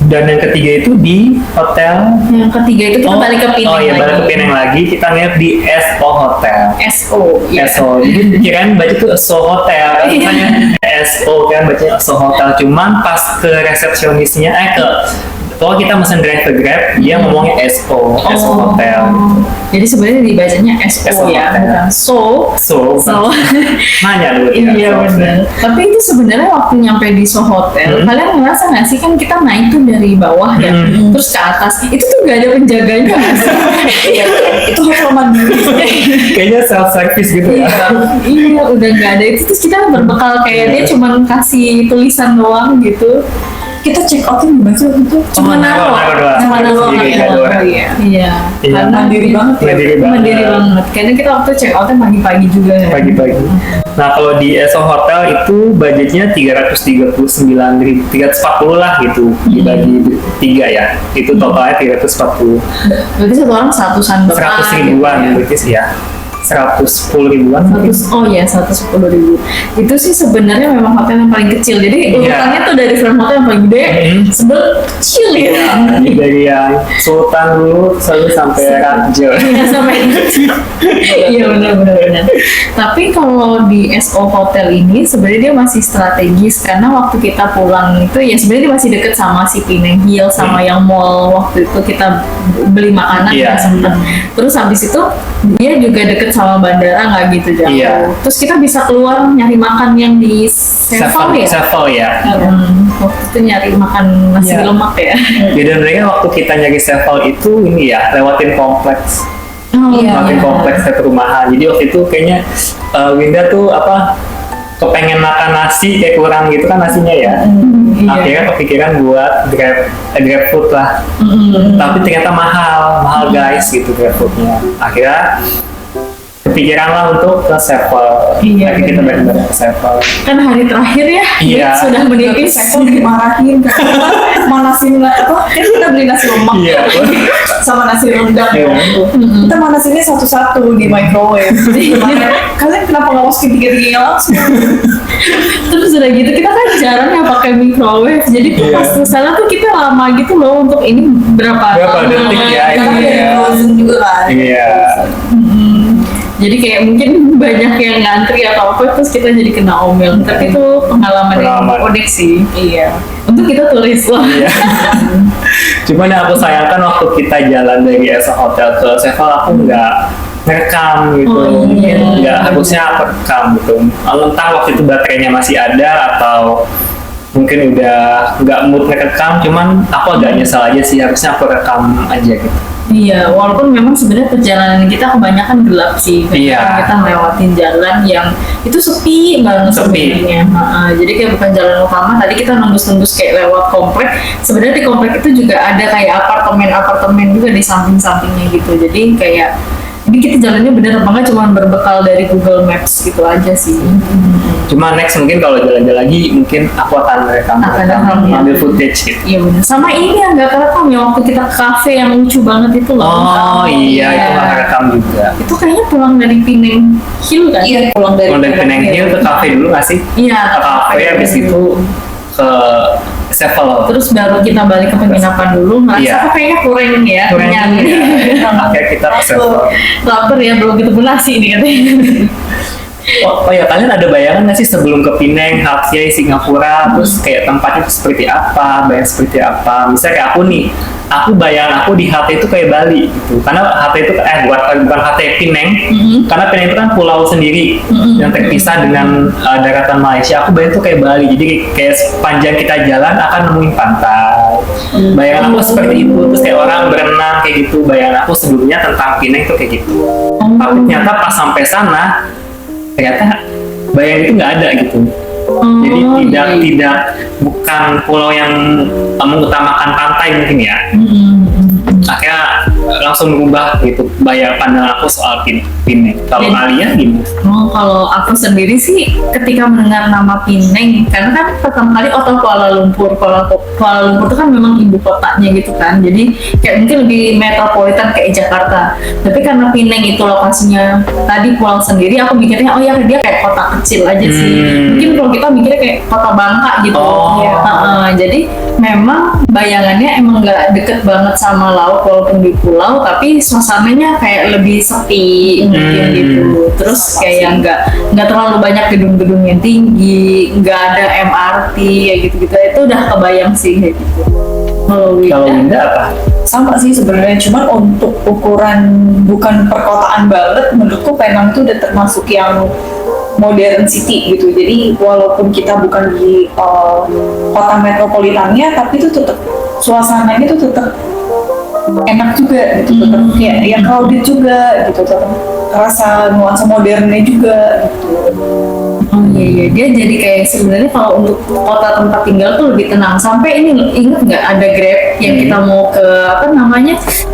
Speaker 2: Dan yang ketiga itu di hotel.
Speaker 3: Yang ketiga itu kita balik ke Pinang
Speaker 2: Oh iya,
Speaker 3: lagi.
Speaker 2: balik ke Pinang lagi. Kita lihat di SO Hotel.
Speaker 3: SO, ya.
Speaker 2: SO, jadi kirain baca tuh SO Hotel,
Speaker 3: Iya.
Speaker 2: makanya SO kan bacanya SO Hotel. Cuman pas ke resepsionisnya, kalau kita mesen drive ke Grab, dia ngomongnya SO Hotel.
Speaker 3: Jadi sebenarnya dibacanya SO,
Speaker 2: SO
Speaker 3: ya,
Speaker 2: Hotel.
Speaker 3: bukan So.
Speaker 2: Nanya dulu
Speaker 3: Iya benar. Tapi itu sebenarnya waktu nyampe di So Hotel, kalian ngerasa nggak sih kan kita naik tuh dari bawah ya, terus ke atas, itu tuh nggak ada penjaganya nggak sih?
Speaker 1: Iya, itu hotel mandiri.
Speaker 2: Kayaknya self service gitu ya.
Speaker 3: Iya, udah nggak ada itu, terus kita berbekal kayak dia cuma kasih tulisan doang gitu.
Speaker 1: Kita check outnya gimana sih waktu itu?
Speaker 3: Cuma naruh
Speaker 2: doang.
Speaker 3: cuma naruh
Speaker 2: Sendiri,
Speaker 3: anak
Speaker 2: nggak ada orang.
Speaker 3: iya.
Speaker 2: Iya.
Speaker 3: Karena
Speaker 1: Mandiri banget ya.
Speaker 3: mandiri banget. Karena kita waktu check outnya pagi-pagi juga ya.
Speaker 2: Pagi-pagi. Nah kalau di SO Hotel itu budgetnya 339.340 lah gitu dibagi 3 ya. Itu totalnya 340.
Speaker 3: Berarti satu orang 100-an
Speaker 2: 100 ribuan berarti sih ya. 110 ribuan mungkin.
Speaker 3: 110.000. Itu sih sebenarnya memang hotel yang paling kecil. Jadi urutannya tuh dari frame hotel yang paling gede, sebel kecil ya.
Speaker 2: Jadi dari yang Sultan dulu sampai Raja.
Speaker 3: Iya, sampai iya benar. Tapi kalau di SO Hotel ini sebenarnya dia masih strategis karena waktu kita pulang itu ya sebenarnya dia masih deket sama si Pinang Hill sama yang mall waktu itu kita beli makanan
Speaker 2: Iya.
Speaker 3: ya sempet. Terus habis itu dia juga deket sama bandara nggak gitu jauh.
Speaker 2: Iya.
Speaker 3: Terus kita bisa keluar nyari makan yang di Sevel ya.
Speaker 2: Sevel ya.
Speaker 3: Waktu itu nyari makan nasi
Speaker 2: Iya.
Speaker 3: lemak ya.
Speaker 2: Dan mereka waktu kita nyari Sevel itu ini ya lewatin kompleks.
Speaker 3: Oh,
Speaker 2: Lewatin kompleks ke perumahan. Jadi waktu itu kayaknya Winda tuh kepengen makan nasi kayak kurang gitu kan nasinya ya.
Speaker 3: Iya.
Speaker 2: Akhirnya kepikiran buat grab food lah. Tapi ternyata mahal guys gitu grab foodnya. Akhirnya kepikiran lah untuk ke Sevel.
Speaker 3: Iya,
Speaker 2: Akhirnya kita
Speaker 3: benar.
Speaker 2: bareng-bareng ke Sevel.
Speaker 3: Kan hari terakhir ya,
Speaker 2: Iya.
Speaker 3: dia sudah menipis.
Speaker 1: Saya dimarahin karena manasin apa? Kan kita beli nasi lemak
Speaker 2: Iya.
Speaker 1: sama nasi rendang
Speaker 2: Iya.
Speaker 1: Kita manasinnya satu-satu di microwave. Kalian kenapa nggak masukin tiga-tiganya langsung?
Speaker 3: Terus udah gitu kita kan jarang ya pakai microwave. Jadi tuh
Speaker 2: Iya.
Speaker 3: pas kesana tuh kita lama gitu loh untuk ini berapa
Speaker 2: detik ya,
Speaker 1: Karena
Speaker 2: Iya.
Speaker 1: ada frozen juga kan.
Speaker 2: Iya.
Speaker 3: Jadi kayak mungkin banyak yang ngantri atau apa terus kita jadi kena omel. Tapi itu pengalaman yang
Speaker 2: Pengalaman.
Speaker 3: unik sih. Iya. Untuk kita turis lah.
Speaker 2: Iya. Cuman yang aku sayangkan waktu kita jalan dari SO Hotel ke Sevel aku nggak ngerekam gitu.
Speaker 3: Oh, iya.
Speaker 2: Nggak harusnya aku rekam gitu. Entah waktu itu baterainya masih ada atau mungkin udah nggak mood ngerekam, cuman aku agak nyesel aja sih, harusnya aku rekam aja gitu.
Speaker 3: Iya, walaupun memang sebenarnya perjalanan kita kebanyakan gelap sih.
Speaker 2: Iya.
Speaker 3: Kita ngelewatin jalan yang itu sepi banget sebenarnya. Jadi kayak bukan jalan utama. Tadi kita nembus-nembus kayak lewat komplek. Sebenarnya di komplek itu juga ada kayak apartemen-apartemen juga di samping-sampingnya gitu. Jadi kayak ini kita jalannya bener banget cuma berbekal dari Google Maps gitu aja sih.
Speaker 2: Cuma next mungkin kalau jalan-jalan lagi mungkin aku akan rekam,
Speaker 3: Ya.
Speaker 2: ambil footage gitu.
Speaker 3: Iya bener. Sama ini yang nggak kerekam ya waktu kita ke kafe yang lucu banget itu loh.
Speaker 2: Oh iya, itu nggak rekam juga.
Speaker 3: Itu kayaknya pulang dari Pinang Hill kan?
Speaker 1: Iya, pulang dari
Speaker 2: Penang Hill ke kafe dulu nggak sih?
Speaker 3: Iya.
Speaker 2: Ke kafe, habis itu ke Sevel.
Speaker 3: Terus baru kita balik ke penginapan dulu. Ngerasa
Speaker 2: Iya.
Speaker 3: kok kayaknya kurang ini ya.
Speaker 2: Kurang
Speaker 3: kenyang.
Speaker 2: ini ya. Akhirnya kita ke Sevel.
Speaker 3: Lapar ya, belum ketemu nasi nih katanya.
Speaker 2: Oh ya, kalian ada bayangan nggak sih sebelum ke Penang, Hatyai, Singapura, terus kayak tempatnya itu seperti apa, bayang seperti apa? Misalnya kayak aku nih, aku bayangan aku di Hatyai itu kayak Bali gitu, karena Hatyai itu bukan Hatyai, Penang, karena Penang itu kan pulau sendiri yang terpisah dengan daratan Malaysia. Aku bayang itu kayak Bali, jadi kayak sepanjang kita jalan akan nemuin pantai. Bayangan aku seperti itu, terus kayak orang berenang kayak gitu. Bayangan aku sebelumnya tentang Penang itu kayak gitu. Tapi ternyata pas sampai sana ternyata bayang itu nggak ada gitu. Jadi tidak bukan pulau yang mengutamakan pantai mungkin ya. Akhirnya langsung berubah gitu bayang pandangan aku soal Penang. Kalau kalian gimana?
Speaker 3: Kalau aku sendiri sih ketika mendengar nama Penang, karena kan pertama kali otak Kuala Lumpur. Kuala Lumpur itu kan memang ibu kotanya gitu kan. Jadi kayak mungkin lebih metropolitan kayak Jakarta. Tapi karena Penang itu lokasinya tadi pulau sendiri, aku mikirnya oh ya dia kayak kota kecil aja sih. Mungkin kalau kita mikirnya kayak kota Bangka gitu. Jadi memang bayangannya emang nggak deket banget sama laut walaupun di pulau, tapi suasananya kayak lebih sepi mungkin gitu. Terus kayak nggak terlalu banyak gedung-gedung yang tinggi, nggak ada MRT ya gitu-gitu. Itu udah kebayang sih kayak gitu.
Speaker 2: Kalau Winda apa?
Speaker 1: Sama sih sebenarnya, cuman untuk ukuran bukan perkotaan banget, menurutku Penang itu udah termasuk yang modern city gitu. Jadi walaupun kita bukan di kota metropolitannya, tapi itu tetap suasananya itu tetap enak juga gitu, tetap kayak ya crowded juga gitu, tetap rasa nuansa modernnya juga gitu.
Speaker 3: Oh iya, dia jadi kayak sebenarnya kalau untuk kota tempat tinggal tuh lebih tenang. Sampai ini inget nggak ada Grab yang kita mau ke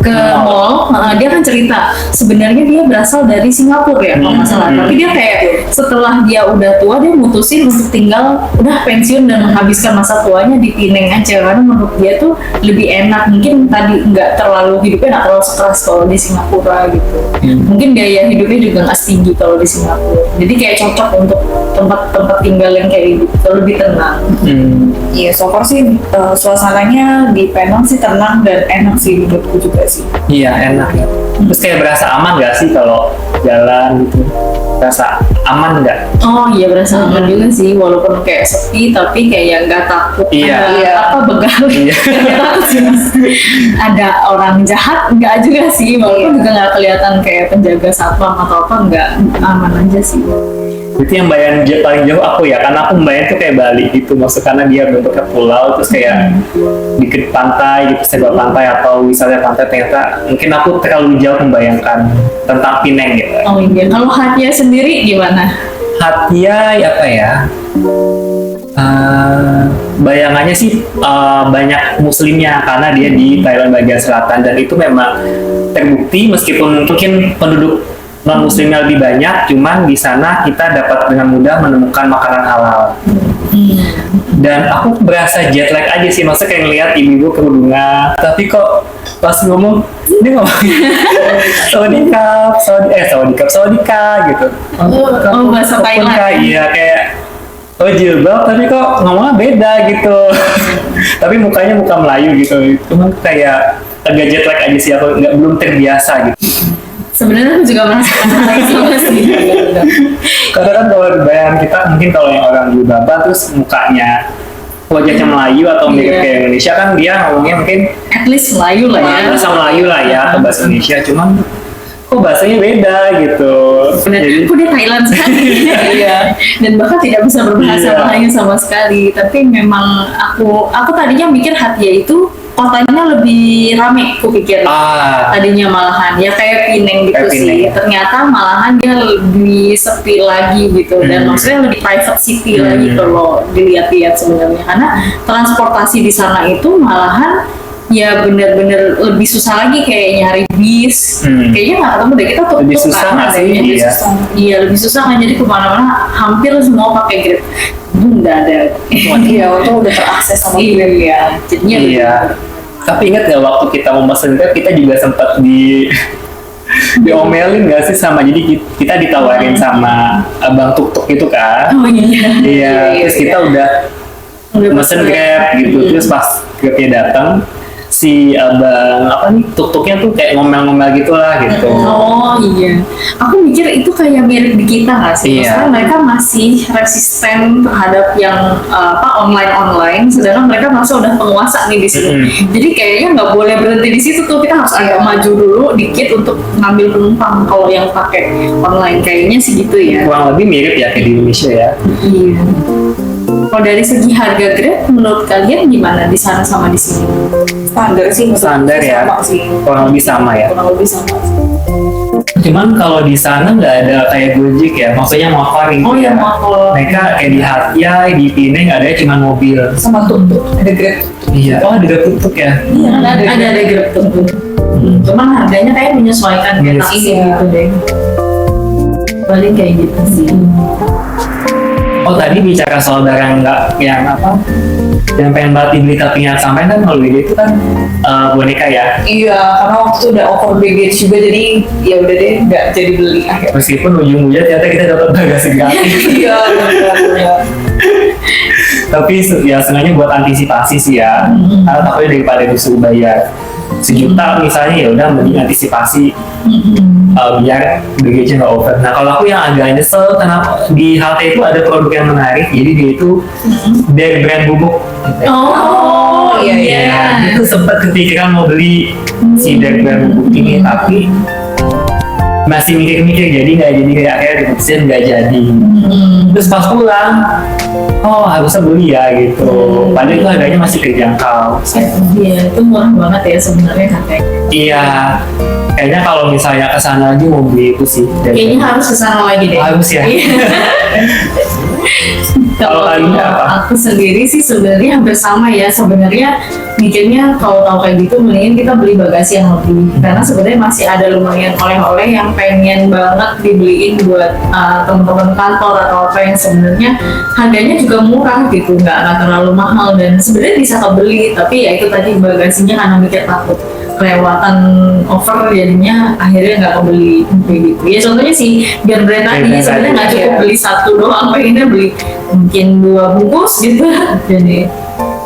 Speaker 3: ke mall, dia kan cerita sebenarnya dia berasal dari Singapura ya kalau nggak salah. Tapi dia kayak setelah dia udah tua dia mutusin untuk tinggal udah pensiun dan menghabiskan masa tuanya di Penang aja karena menurut dia tuh lebih enak. Mungkin tadi nggak terlalu hidupnya nggak terlalu stres kalau di Singapura gitu. Mungkin gaya hidupnya juga nggak setinggi kalau di Singapura. Jadi kayak cocok untuk tempat tinggal yang kayak gitu, lebih tenang.
Speaker 1: Iya, so far sih suasananya di Penang sih tenang dan enak sih menurutku juga sih.
Speaker 2: Iya, enak ya. Terus kayak berasa aman nggak sih kalau jalan gitu? Berasa aman nggak?
Speaker 3: Oh iya, berasa aman juga sih, walaupun kayak sepi tapi kayak nggak takut ada begal.
Speaker 2: Iya.
Speaker 3: Nggak takut sih Mas. Ada orang jahat nggak juga sih, walaupun juga nggak kelihatan kayak penjaga satpam atau apa, nggak, aman aja sih.
Speaker 2: Itu yang bayang paling jauh aku ya, karena aku bayang tuh kayak Bali gitu, maksud karena dia bentuknya pulau terus kayak dikit pantai gitu, sebelah pantai atau wisata pantai, ternyata mungkin aku terlalu jauh membayangkan tentang Penang gitu.
Speaker 3: Oh iya, kalau Hatyai sendiri gimana?
Speaker 2: Hatyai apa ya? Bayangannya sih banyak muslimnya karena dia di Thailand bagian selatan, dan itu memang terbukti meskipun mungkin penduduk non muslimnya lebih banyak, cuman di sana kita dapat dengan mudah menemukan makanan halal. Dan aku berasa jet lag aja sih, maksudnya kayak ngeliat ibu-ibu kerudungan, tapi kok pas ngomong dia ngomong sawadika gitu.
Speaker 3: Bahasa Thailand.
Speaker 2: Iya, kayak jilbab tapi kok ngomongnya beda gitu. Tapi mukanya muka Melayu gitu, cuman kayak agak jet lag aja sih, aku belum terbiasa gitu.
Speaker 3: Sebenarnya aku juga merasakan hal yang sama sih.
Speaker 2: Karena kan kalau bayangan kita mungkin kalau yang orang Jilbaban terus mukanya wajahnya Melayu atau mirip kayak Indonesia, kan dia ngomongnya mungkin
Speaker 3: At least Melayu lah ya.
Speaker 2: bahasa Melayu lah ya, atau bahasa Indonesia, cuman kok bahasanya beda gitu.
Speaker 3: Bener, kok dia Thailand sekali. Iya. Dan bahkan tidak bisa berbahasa
Speaker 2: Iya.
Speaker 3: Melayu sama sekali. Tapi memang aku tadinya mikir Hatia itu kotanya lebih rame, aku pikir. Tadinya malahan ya kayak Pineng gitu
Speaker 2: Kayak
Speaker 3: sih.
Speaker 2: Pineng.
Speaker 3: Ternyata malahan dia lebih sepi lagi gitu, dan maksudnya lebih private city lagi kalau dilihat-lihat sebenarnya, karena transportasi di sana itu malahan ya bener-bener lebih susah lagi, kayak nyari bis. Kayaknya nggak ketemu deh, kita
Speaker 2: Lebih
Speaker 3: tuk-tuk
Speaker 2: susah
Speaker 3: kan
Speaker 2: nggak sih?
Speaker 3: adanya.
Speaker 2: Iya.
Speaker 3: Iya, lebih susah kan, jadi kemana-mana hampir semua pakai Grab. Nggak ada.
Speaker 1: Iya, untung udah terakses sama
Speaker 3: Iya,
Speaker 1: Grab ya.
Speaker 3: jadinya
Speaker 2: Iya. Tapi ingat nggak waktu kita mau mesen Grab, kita juga sempat diomelin nggak sih sama, jadi kita ditawarin sama abang tuk-tuk itu kan.
Speaker 3: Oh iya.
Speaker 2: Iya, terus kita udah mesen Grab gitu, terus pas Grabnya datang, si abang apa nih tuk-tuknya tuh kayak ngomel-ngomel gitulah gitu.
Speaker 3: Oh iya, aku mikir itu kayak mirip di kita nggak sih?
Speaker 2: Iya.
Speaker 3: Maksudnya mereka masih resisten terhadap yang online, sedangkan mereka masih udah penguasa nih di sini. Jadi kayaknya nggak boleh berhenti di situ tuh, kita harus agak maju dulu dikit untuk ngambil penumpang. Kalau yang pakai online kayaknya sih gitu ya.
Speaker 2: Kurang lebih mirip ya kayak di Indonesia ya.
Speaker 3: Iya. Kalau dari segi harga Grab, menurut kalian gimana di sana sama di sini?
Speaker 1: Standar sih,
Speaker 2: Standar ya,
Speaker 1: sama sih.
Speaker 2: kurang lebih sama ya.
Speaker 1: Kurang lebih sama sih.
Speaker 2: Cuman kalau di sana nggak ada kayak Gojek ya, maksudnya motor gitu.
Speaker 3: Oh iya,
Speaker 2: ya.
Speaker 3: motor.
Speaker 2: Mereka kayak di Hatia, di Pineng ada cuma mobil.
Speaker 1: Sama tuk-tuk, ada Grab.
Speaker 2: Iya. Oh ada tuk-tuk ya.
Speaker 3: Iya, ada Grab tuh. Cuman harganya kayak menyesuaikan
Speaker 2: Yes.
Speaker 3: ke taksi
Speaker 1: Iya.
Speaker 3: gitu deh. Paling kayak gitu sih.
Speaker 2: Oh tadi bicara soal barang nggak yang apa? Yang pengen banget dibeli tapi nggak sampai kan, kalau dia itu kan boneka ya.
Speaker 1: Iya, karena waktu itu udah over baggage juga, jadi ya udah deh nggak jadi beli akhirnya.
Speaker 2: Meskipun ujung-ujungnya ternyata kita dapat bagasi gratis.
Speaker 1: Iya, benar.
Speaker 2: Tapi ya sengaja buat antisipasi sih ya. Karena takutnya daripada disuruh bayar sejuta misalnya, ya udah mending antisipasi biar bagage nggak over. Nah kalau aku yang agak nyesel, kenapa di halte itu ada produk yang menarik, jadi dia itu dari brand bubuk.
Speaker 3: Oh,
Speaker 1: iya,
Speaker 3: iya.
Speaker 2: Ya, itu sempat kepikiran mau beli si dari brand bubuk ini, tapi masih mikir-mikir, jadi nggak jadi, kayak akhirnya diputusin nggak jadi. Terus pas pulang, oh harusnya beli ya gitu. Padahal itu harganya masih terjangkau.
Speaker 3: Iya, itu murah banget ya sebenarnya harganya.
Speaker 2: Iya, kayaknya kalau misalnya ke sana lagi mau beli itu sih.
Speaker 3: Kayaknya harus ke sana lagi deh.
Speaker 2: Harus ya.
Speaker 3: Iya.
Speaker 2: Kalau kalian apa?
Speaker 3: Aku sendiri sih sebenarnya hampir sama ya, sebenarnya mikirnya kalau tahu kayak gitu mendingan kita beli bagasi yang lebih, karena sebenarnya masih ada lumayan oleh-oleh yang pengen banget dibeliin buat teman-teman kantor atau apa, yang sebenarnya harganya juga murah gitu, nggak terlalu mahal, dan sebenarnya bisa kebeli, tapi ya itu tadi bagasinya karena mikir takut kelewatan over, jadinya akhirnya nggak kebeli kayak gitu ya. Contohnya sih biar brand tadi
Speaker 2: Brand
Speaker 3: sebenarnya
Speaker 2: tadi,
Speaker 3: nggak cukup
Speaker 1: ya.
Speaker 3: beli satu doang, pengennya beli mungkin 2 bungkus gitu. Jadi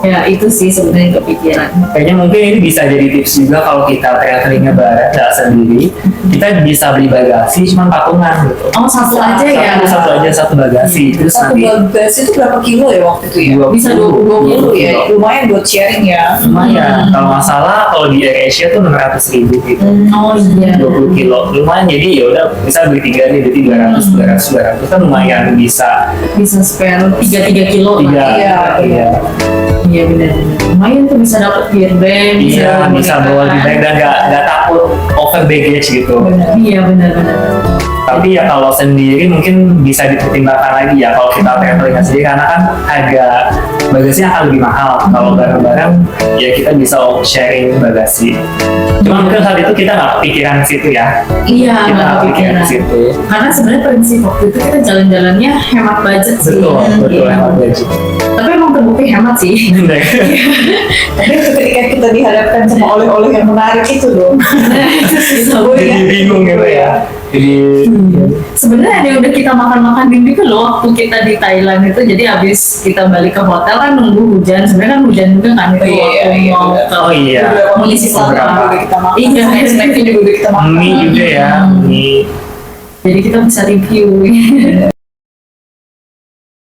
Speaker 3: ya itu sih sebenarnya kepikiran.
Speaker 2: Kayaknya mungkin ini bisa jadi tips juga kalau kita travelingnya bareng nggak sendiri, kita bisa beli bagasi cuma patungan gitu.
Speaker 3: Oh, satu aja ya.
Speaker 2: Satu aja, satu bagasi. Terus
Speaker 1: Satu
Speaker 2: nanti
Speaker 1: bagasi itu berapa kilo ya waktu itu ya?
Speaker 2: 20
Speaker 1: Bisa 20 ya, lumayan buat sharing ya.
Speaker 2: lumayan. Kalau nggak salah kalau di AirAsia tuh 600.000 gitu.
Speaker 3: Oh iya.
Speaker 2: 20 kilo lumayan, jadi ya udah bisa beli 3 nih, berarti 200 kan lumayan bisa
Speaker 3: Bisa spare 3 kilo lah.
Speaker 2: 3.
Speaker 1: Iya,
Speaker 2: Iya.
Speaker 3: Iya benar. Lumayan tuh bisa dapat beer band.
Speaker 2: Iya, bisa bawa di bag dan nggak takut over baggage gitu.
Speaker 3: Iya benar.
Speaker 2: Tapi ya kalau sendiri mungkin bisa dipertimbangkan lagi ya kalau kita traveling sendiri, karena kan harga bagasinya akan lebih mahal. Kalau bareng-bareng ya kita bisa sharing bagasi. Cuma mungkin saat itu kita nggak kepikiran ke situ ya.
Speaker 3: Iya,
Speaker 2: Kita
Speaker 3: nggak
Speaker 2: nggak kepikiran
Speaker 3: kepikiran.
Speaker 2: ke situ.
Speaker 3: Karena sebenarnya prinsip waktu itu kita jalan-jalannya hemat budget sih.
Speaker 2: Betul,
Speaker 3: Iya.
Speaker 2: hemat budget.
Speaker 3: Tapi emang terbukti hemat sih.
Speaker 1: Tapi ketika kita dihadapkan sama oleh-oleh yang menarik itu loh.
Speaker 3: Itu sih
Speaker 2: Jadi bingung gitu ya. Jadi
Speaker 3: sebenarnya ada yang udah kita makan-makan juga loh waktu kita di Thailand itu. Jadi habis kita balik ke hotel kan nunggu hujan. Sebenarnya kan hujan juga kan itu
Speaker 1: Iya,
Speaker 3: waktu
Speaker 1: iya,
Speaker 3: mau
Speaker 1: benar.
Speaker 3: ke
Speaker 2: Oh iya.
Speaker 1: Beberapa
Speaker 3: mengisi
Speaker 1: makanan
Speaker 2: beberapa.
Speaker 1: juga kita makan.
Speaker 3: Iya,
Speaker 1: snack-snacknya juga udah kita makan.
Speaker 2: mie juga ya, mie.
Speaker 3: Jadi kita bisa review.